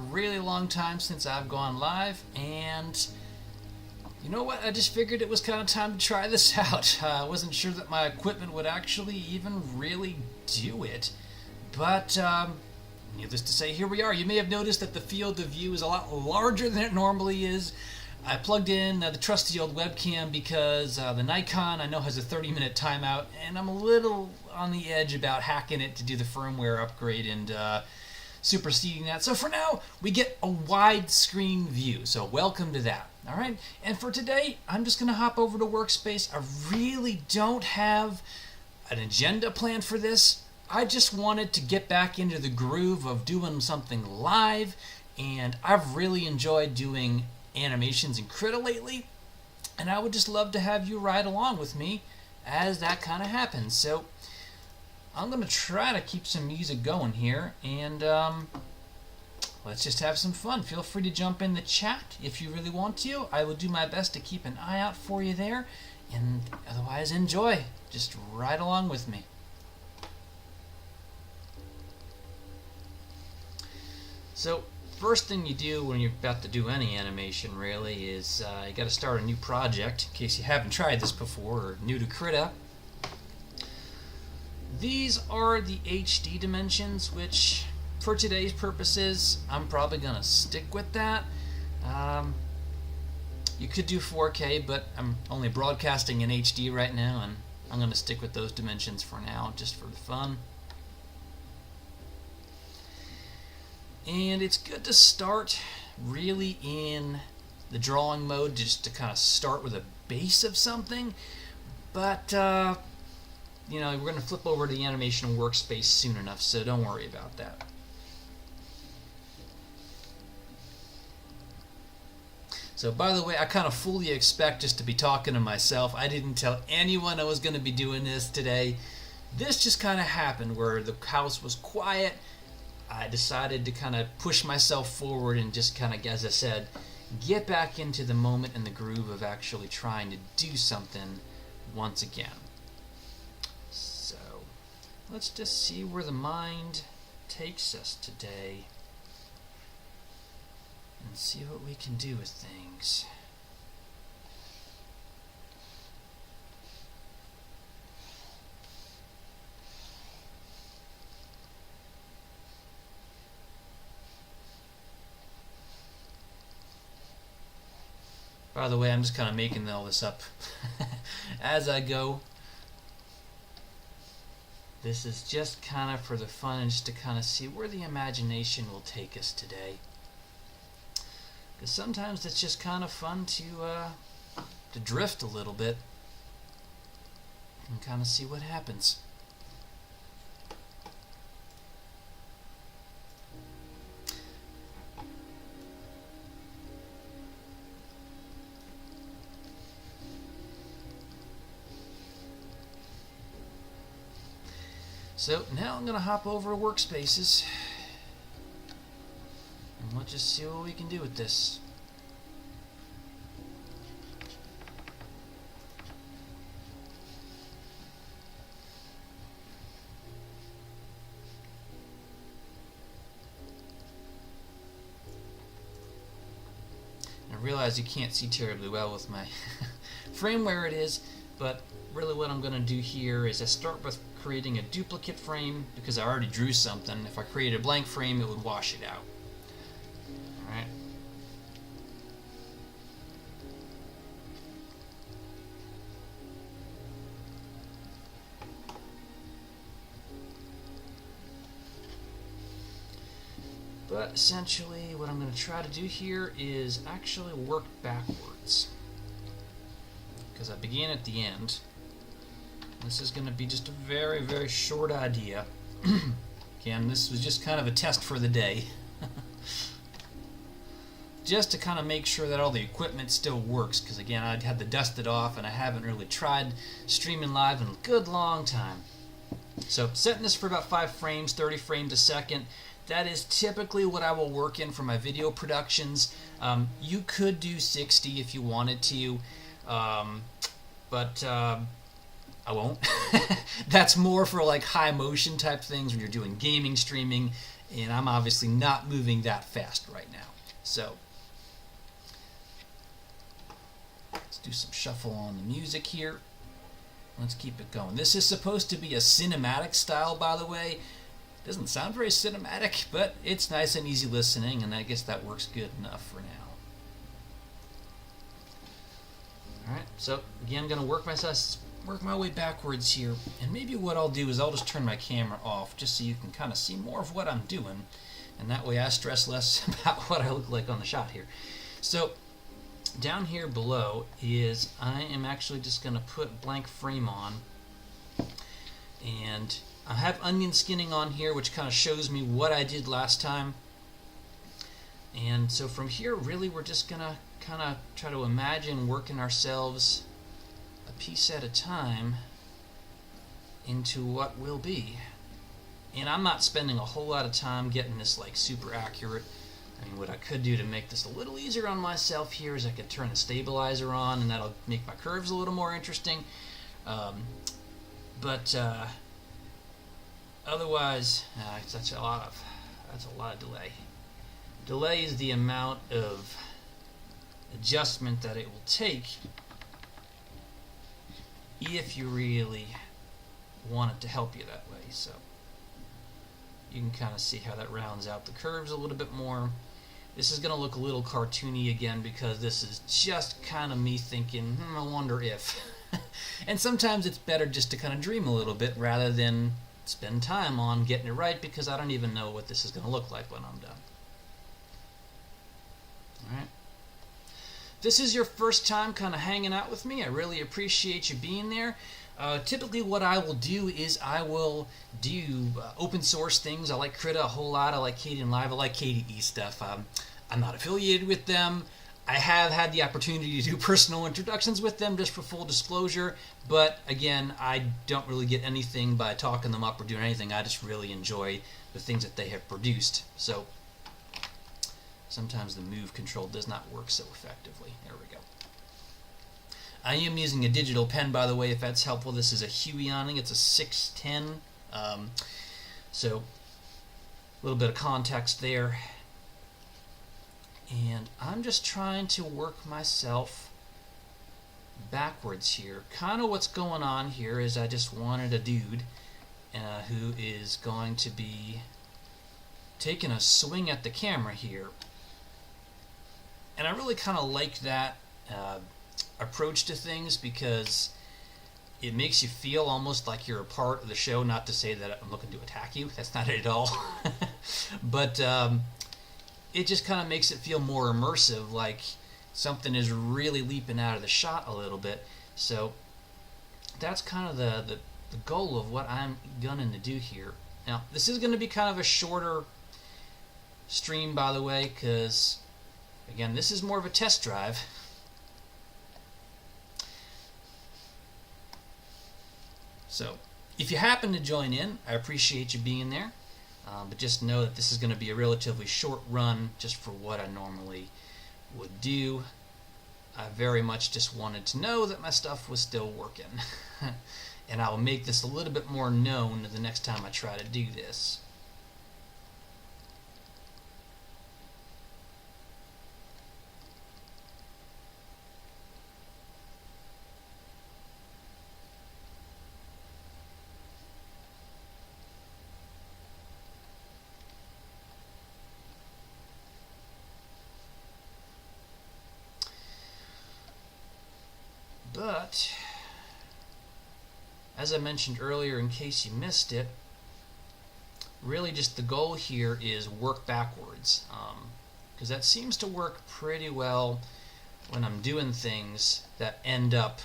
really long time since I've gone live, and you know what? I just figured it was kind of time to try this out. I wasn't sure that my equipment would actually even really do it, but needless to say, here we are. You may have noticed that the field of view is a lot larger than it normally is. I plugged in the trusty old webcam because the Nikon I know has a 30-minute timeout, and I'm a little on the edge about hacking it to do the firmware upgrade and superseding that. So for now, we get a widescreen view. So welcome to that. All right. And for today, I'm just going to hop over to Workspace. I really don't have an agenda planned for this. I just wanted to get back into the groove of doing something live, and I've really enjoyed doing animations in Krita lately, and I would just love to have you ride along with me as that kind of happens. So I'm going to try to keep some music going here, and let's just have some fun. Feel free to jump in the chat if you really want to. I will do my best to keep an eye out for you there, and otherwise enjoy. Just ride along with me. So first thing you do when you're about to do any animation really is you got to start a new project in case you haven't tried this before or new to Krita. These are the HD dimensions, which for today's purposes I'm probably going to stick with that. You could do 4K, but I'm only broadcasting in HD right now, and I'm going to stick with those dimensions for now just for the fun. And it's good to start really in the drawing mode just to kind of start with a base of something. But, you know, we're going to flip over to the animation workspace soon enough, so don't worry about that. So, by the way, I kind of fully expect just to be talking to myself. I didn't tell anyone I was going to be doing this today. This just kind of happened where the house was quiet. I decided to kind of push myself forward and just kind of, as I said, get back into the moment and the groove of actually trying to do something once again. So let's just see where the mind takes us today and see what we can do with things. By the way, I'm just kind of making all this up as I go. This is just kind of for the fun and just to kind of see where the imagination will take us today. Because sometimes it's just kind of fun to drift a little bit and kind of see what happens. So now I'm going to hop over to Workspaces, and we'll just see what we can do with this. I realize you can't see terribly well with my frame where it is, but really what I'm going to do here is I start with creating a duplicate frame because I already drew something. If I created a blank frame, it would wash it out. Alright. But essentially what I'm going to try to do here is actually work backwards, because I began at the end. This is going to be just a very, very short idea. Again, this was just kind of a test for the day. Just to kind of make sure that all the equipment still works, because again, I'd had to dust it off and I haven't really tried streaming live in a good long time. So setting this for about 5 frames, 30 frames a second. That is typically what I will work in for my video productions. You could do 60 if you wanted to, but I won't. That's more for like high motion type things when you're doing gaming streaming And I'm obviously not moving that fast right now. So let's do some shuffle on the music here. Let's keep it going. This is supposed to be a cinematic style, by the way. Doesn't sound very cinematic, but it's nice and easy listening, and I guess that works good enough for now. Alright, so again, I'm going to work my way backwards here, and maybe what I'll do is I'll just turn my camera off just so you can kind of see more of what I'm doing, and that way I stress less about what I look like on the shot here. So down here below is I am actually just going to put blank frame on, and I have onion skinning on here, which kind of shows me what I did last time. And so from here, really, we're just going to kind of try to imagine working ourselves a piece at a time into what will be. And I'm not spending a whole lot of time getting this like super accurate. I mean, what I could do to make this a little easier on myself here is I could turn the stabilizer on, and that'll make my curves a little more interesting. But otherwise, that's a lot of delay. Delay is the amount of adjustment that it will take if you really want it to help you that way. So you can kind of see how that rounds out the curves a little bit more. This is going to look a little cartoony again because this is just kind of me thinking, I wonder if. And sometimes it's better just to kind of dream a little bit rather than spend time on getting it right, because I don't even know what this is going to look like when I'm done. Alright. This is your first time kind of hanging out with me. I really appreciate you being there. Typically what I will do is I will do open source things. I like Krita a whole lot. I like Kdenlive. I like KDE stuff. I'm not affiliated with them. I have had the opportunity to do personal introductions with them, just for full disclosure. But again, I don't really get anything by talking them up or doing anything. I just really enjoy the things that they have produced. So sometimes the move control does not work so effectively. There we go. I am using a digital pen, by the way, if that's helpful. This is a Huionic. It's a 610. So a little bit of context there. And I'm just trying to work myself backwards here. Kind of what's going on here is I just wanted a dude who is going to be taking a swing at the camera here. And I really kind of like that approach to things, because it makes you feel almost like you're a part of the show. Not to say that I'm looking to attack you, that's not it at all. But it just kind of makes it feel more immersive, like something is really leaping out of the shot a little bit. So that's kind of the goal of what I'm gunning to do here. Now, this is going to be kind of a shorter stream, by the way, because again, this is more of a test drive. So if you happen to join in, I appreciate you being there. But just know that this is going to be a relatively short run just for what I normally would do. I very much just wanted to know that my stuff was still working. And I'll make this a little bit more known the next time I try to do this. But, as I mentioned earlier, in case you missed it, really just the goal here is work backwards, because that seems to work pretty well when I'm doing things that end up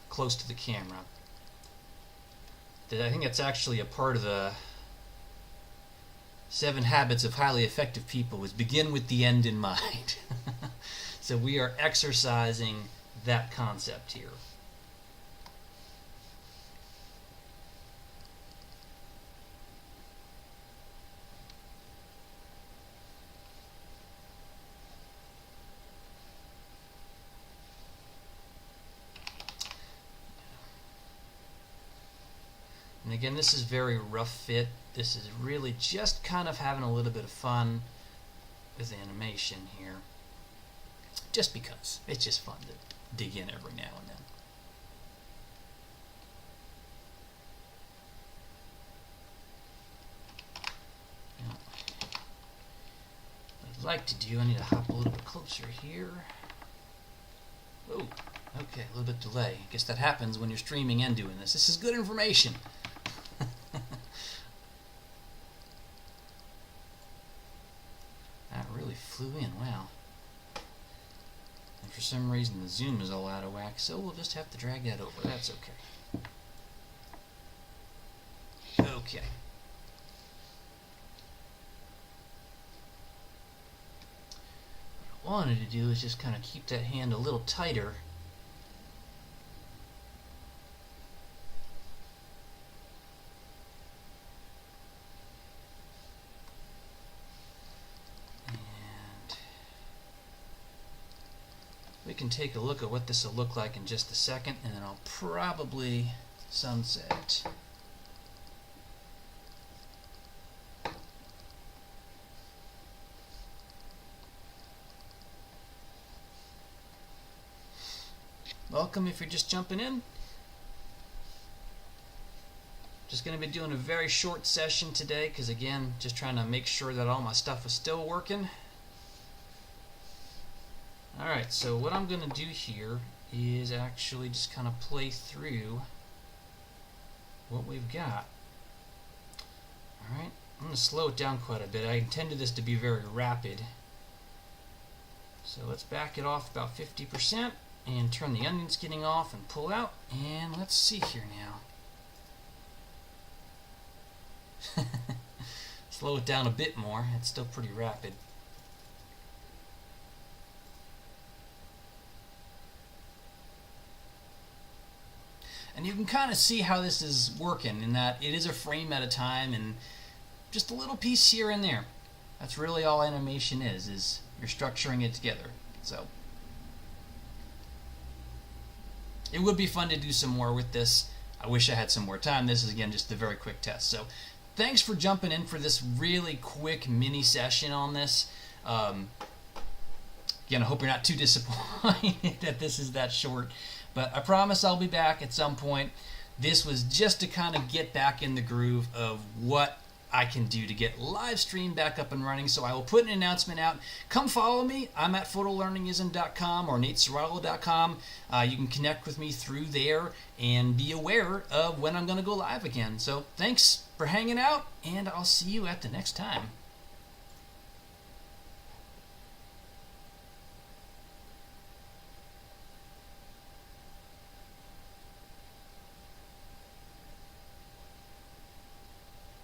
close to the camera. I think that's actually a part of the 7 Habits of Highly Effective People, is begin with the end in mind. So we are exercising that concept here. And again, this is very rough fit. this is really just kind of having a little bit of fun with animation here. Just because. It's just fun to dig in every now and then. Now, what I'd like to do, I need to hop a little bit closer here. Oh, okay, a little bit delay. I guess that happens when you're streaming and doing this. This is good information. That really flew in, wow. And for some reason the zoom is all out of whack, so we'll just have to drag that over. That's okay. Okay. What I wanted to do is just kind of keep that hand a little tighter. We can take a look at what this will look like in just a second, and then I'll probably sunset. Welcome if you're just jumping in. Just going to be doing a very short session today because, again, just trying to make sure that all my stuff is still working. Alright, so what I'm going to do here is actually just kind of play through what we've got. Alright, I'm going to slow it down quite a bit. I intended this to be very rapid. So let's back it off about 50% and turn the onion skinning off and pull out. And let's see here now. Slow it down a bit more. It's still pretty rapid. And you can kind of see how this is working in that it is a frame at a time and just a little piece here and there. That's really all animation is you're structuring it together. So it would be fun to do some more with this. I wish I had some more time. This is, again, just a very quick test. So thanks for jumping in for this really quick mini session on this. Again, I hope you're not too disappointed that this is that short. But I promise I'll be back at some point. This was just to kind of get back in the groove of what I can do to get live stream back up and running. So I will put an announcement out. Come follow me. I'm at Photolearningism.com or NateSerrato.com. You can connect with me through there and be aware of when I'm going to go live again. So thanks for hanging out, and I'll see you at the next time.